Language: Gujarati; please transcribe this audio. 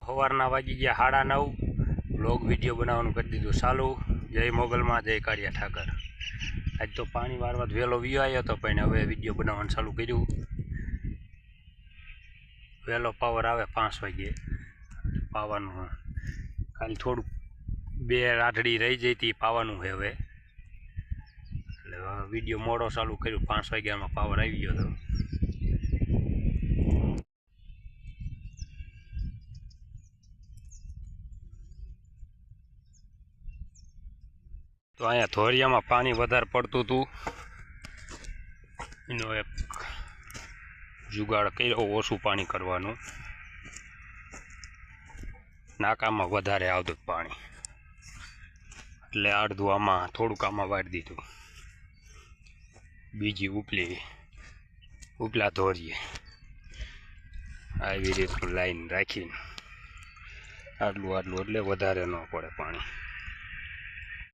સવારના વાગી ગયા 9:30 વ્લોગ વિડીયો બનાવવાનું કરી દીધું ચાલુ। જય મોગલમાં, જય કાળિયા ઠાકર। આજ તો પાણી વારવા વહેલો વિયો આવ્યો હતો, પણ હવે વિડીયો બનાવવાનું ચાલુ કર્યું। વહેલો પાવર આવે 5 વાગ્યે પાવાનું। ખાલી થોડુંક 2 રાઠડી રહી જઈ હતી, પાવાનું છે હવે। એટલે વિડીયો મોડો ચાલુ કર્યું, 5 વાગ્યામાં પાવર આવી ગયો હતો। તો અહીંયા ધોરિયામાં પાણી વધારે પડતું હતું, એનો એક જુગાડ કર્યો ઓછું પાણી કરવાનું। નાકામાં વધારે આવતું પાણી, એટલે અડધું આમાં થોડુંક આમાં વાળી દીધું, બીજી ઉપલા ધોરીએ આવી રીતનું લાઈન રાખીને આટલું એટલે વધારે ન પડે પાણી।